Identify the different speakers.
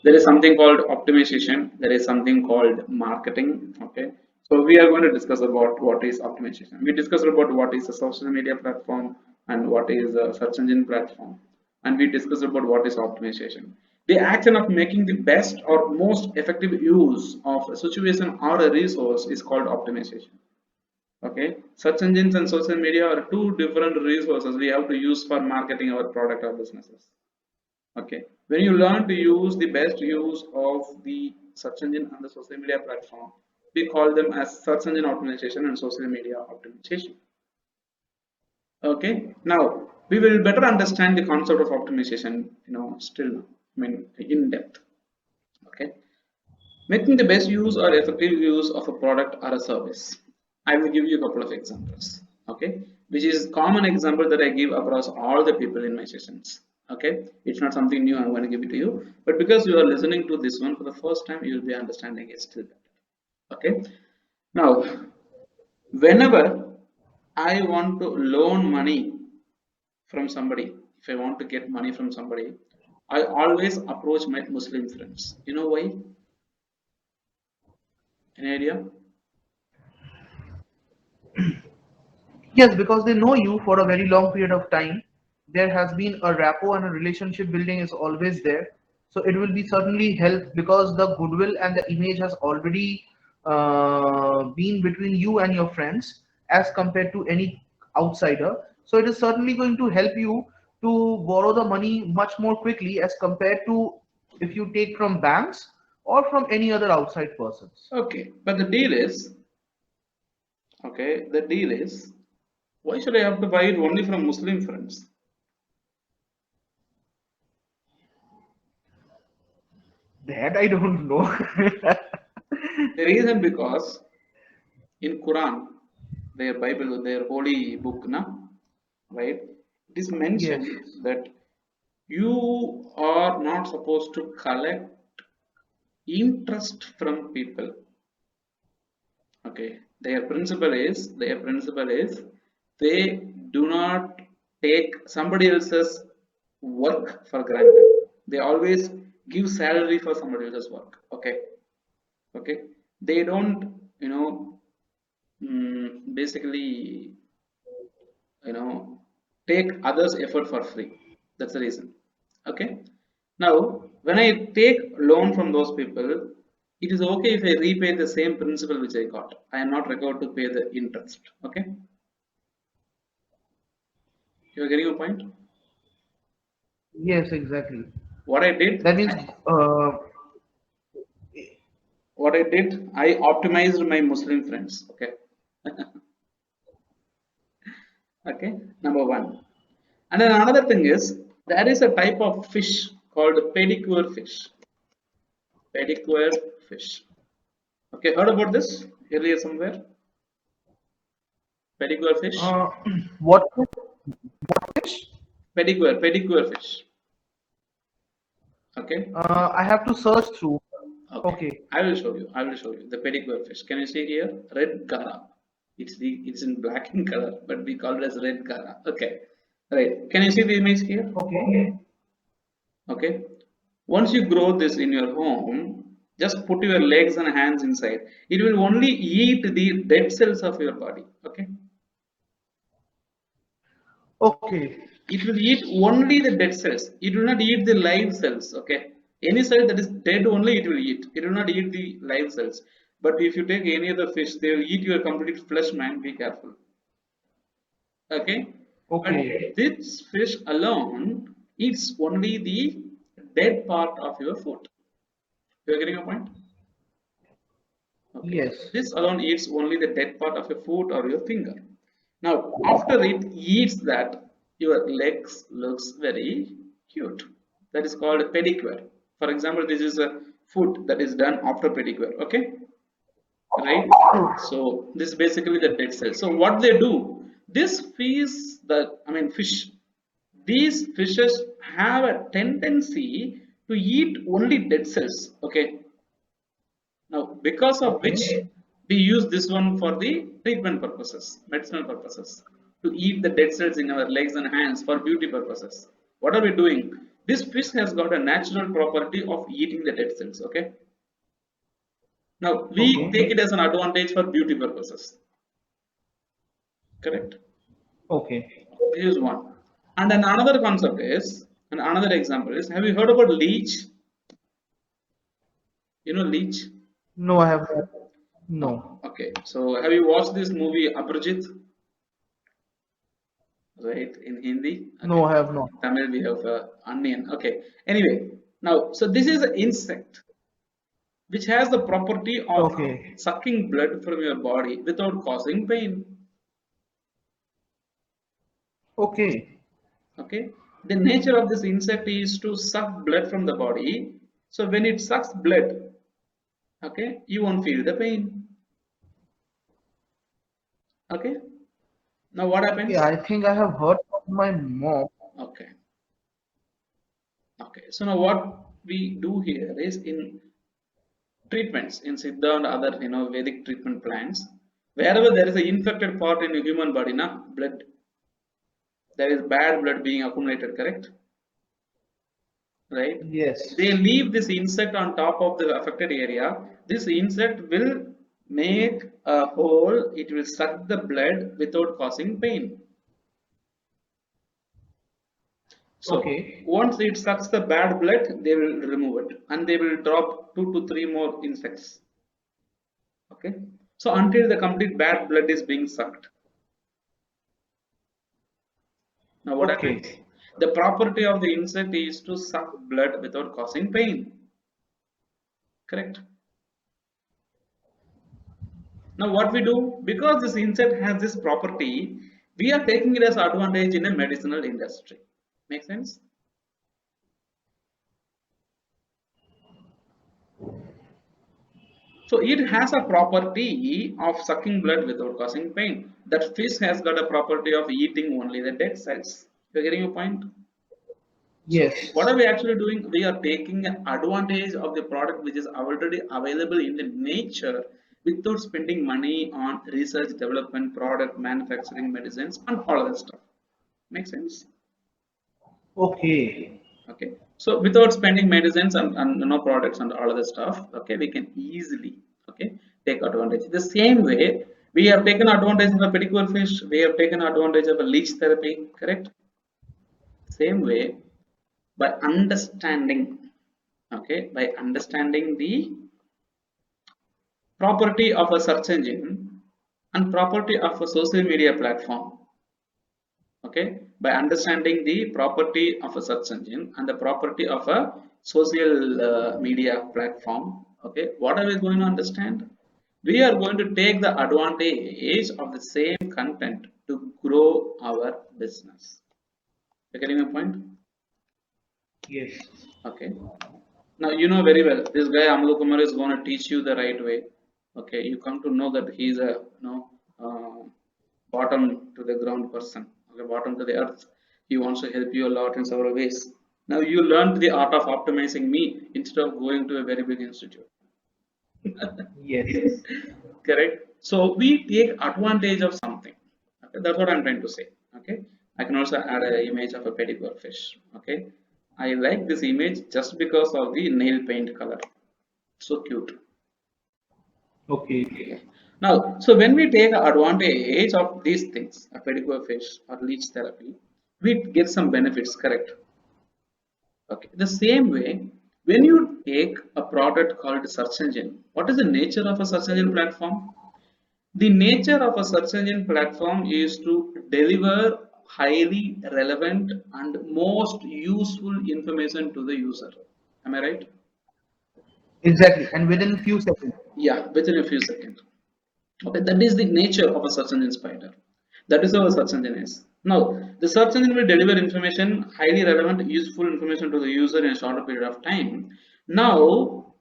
Speaker 1: There is something called optimization. There is something called marketing. Okay. So we are going to discuss about what is optimization. We discussed about what is a social media platform and what is a search engine platform. And we discussed about what is optimization. The action of making the best or most effective use of a situation or a resource is called optimization. Okay. Search engines and social media are two different resources we have to use for marketing our product or businesses. Okay, when you learn to use the best use of the search engine and the social media platform, we call them as search engine optimization and social media optimization. Okay, now we will better understand the concept of optimization, still, I mean, in depth. Okay, making the best use or effective use of a product or a service. I will give you a couple of examples. Okay, which is common example that I give across all the people in my sessions. Okay, it's not something new. I'm going to give it to you, but because you are listening to this one for the first time, you will be understanding it still better. Okay, now whenever I want to loan money from somebody, if I want to get money from somebody, I always approach my Muslim friends. You know why? Any idea?
Speaker 2: Yes, because they know you for a very long period of time. There has been a rapport and a relationship building is always there. So it will be certainly help because the goodwill and the image has already been between you and your friends as compared to any outsider. So it is certainly going to help you to borrow the money much more quickly as compared to if you take from banks or from any other outside persons.
Speaker 1: Okay, but the deal is, okay, the deal is, why should I have to buy it only from Muslim friends?
Speaker 2: That I don't know.
Speaker 1: The reason because in Quran, their Bible, their holy book, right? It is
Speaker 2: Yes.
Speaker 1: mentioned that you are not supposed to collect interest from people. Okay, their principle is they do not take somebody else's work for granted. They always give salary for somebody else's work. Okay, okay. They don't, basically, you know, take others' effort for free. That's the reason. Okay. Now, when I take loan from those people, it is okay if I repay the same principal which I got. I am not required to pay the interest. Okay. You are getting a point?
Speaker 2: Yes, exactly.
Speaker 1: What I did,
Speaker 2: That means,
Speaker 1: I optimized my Muslim friends. Okay. Okay. Number one. And then another thing is there is a type of fish called pedicure fish. Pedicure fish. Okay, heard about this earlier somewhere? Pedicure fish.
Speaker 2: uh, what fish?
Speaker 1: Pedicure fish. Okay,
Speaker 2: I have to search through.
Speaker 1: okay.
Speaker 2: Okay.
Speaker 1: I will show you. I will show you the pedicure fish. Can you see here? Red gara. It's in black in color, but we call it as red gara. Okay, right. Can you see the image here?
Speaker 2: Okay.
Speaker 1: Okay. Once you grow this in your home, just put your legs and hands inside. It will only eat the dead cells of your body. Okay.
Speaker 2: Okay.
Speaker 1: It will eat only the dead cells. It will not eat the live cells. Okay, any cell that is dead only it will eat. It will not eat the live cells. But if you take any other fish, they will eat your complete flesh, man. Be careful. Okay, but
Speaker 2: Okay.
Speaker 1: this fish alone eats only the dead part of your foot. You are getting a point? Okay,
Speaker 2: Yes.
Speaker 1: this alone eats only the dead part of your foot or your finger. Now, after it eats that, your legs looks very cute. That is called pedicure. For example, this is a foot that is done after pedicure. Okay, right? So this is basically the dead cell. So what they do, this feeds the, I mean, fish. These fishes have a tendency to eat only dead cells. Okay, now, because of
Speaker 2: Okay.
Speaker 1: which we use this one for the treatment purposes, medicinal purposes, to eat the dead cells in our legs and hands for beauty purposes. What are we doing? This fish has got a natural property of eating the dead cells. Okay. Now we take
Speaker 2: Okay.
Speaker 1: it as an advantage for beauty purposes. Correct.
Speaker 2: Okay.
Speaker 1: This is one. And then another concept is, and another example is, have you heard about leech? You know leech?
Speaker 2: No, I have not.
Speaker 1: No.
Speaker 2: No.
Speaker 1: Okay. So have you watched this movie Aparajit? Right, in Hindi. Okay.
Speaker 2: No, I have not.
Speaker 1: Tamil we have onion. Okay. Anyway, now so this is an insect which has the property of
Speaker 2: Okay.
Speaker 1: sucking blood from your body without causing pain.
Speaker 2: Okay.
Speaker 1: Okay. The nature of this insect is to suck blood from the body. So when it sucks blood, okay, you won't feel the pain. Okay. Now what
Speaker 2: Yeah,
Speaker 1: happens?
Speaker 2: I think I have heard from my mom.
Speaker 1: Okay. Okay. So now what we do here is in treatments in Siddha and other Vedic treatment plans, wherever there is an infected part in a human body, na blood, there is bad blood being accumulated, correct? Right?
Speaker 2: Yes.
Speaker 1: They leave this insect on top of the affected area. This insect will make a hole, it will suck the blood without causing pain. So
Speaker 2: Okay.
Speaker 1: once it sucks the bad blood, they will remove it and they will drop 2 to 3 more insects. Okay. So until the complete bad blood is being sucked. Now what happens?
Speaker 2: Okay.
Speaker 1: The property of the insect is to suck blood without causing pain. Correct. Now what we do, because this insect has this property, we are taking it as advantage in a medicinal industry. Make sense? So it has a property of sucking blood without causing pain. That fish has got a property of eating only the dead cells. You're getting your point? So what
Speaker 2: Yes.
Speaker 1: are we actually doing? We are taking an advantage of the product which is already available in the nature without spending money on research, development, product, manufacturing, medicines, and all other stuff. Make sense?
Speaker 2: Okay.
Speaker 1: Okay. So without spending medicines and products and all other stuff, okay, we can easily take advantage. The same way we have taken advantage of a pedicure fish, we have taken advantage of a leech therapy, correct? Same way by understanding, okay, by understanding the property of a search engine and property of a social media platform, okay, by understanding the property of a search engine and the property of a social media platform, okay, what are we going to understand? We are going to take the advantage of the same content to grow our business. You getting my point?
Speaker 2: Yes.
Speaker 1: Okay. Now you know very well this guy Amal Kumar is going to teach you the right way. Okay, you come to know that he is a uh, bottom to the ground person. Okay, bottom to the earth. He wants to help you a lot in several ways. Now you learned the art of optimizing me instead of going to a very big institute.
Speaker 2: Yes.
Speaker 1: Correct. So we take advantage of something. Okay, that's what I'm trying to say. Okay, I can also add an image of a pedicure fish. Okay, I like this image just because of the nail paint color. So cute.
Speaker 2: Okay.
Speaker 1: Okay. Now, so when we take advantage of these things, a pedicure fish or leech therapy, we get some benefits, correct? Okay. The same way, when you take a product called search engine, what is the nature of a search engine platform? The nature of a search engine platform is to deliver highly relevant and most useful information to the user. Am I right?
Speaker 2: Exactly. And within few seconds.
Speaker 1: Yeah, within a few seconds. Okay, that is the nature of a search engine spider. That is how a search engine is. Now, the search engine will deliver information, highly relevant, useful information to the user in a shorter period of time. Now,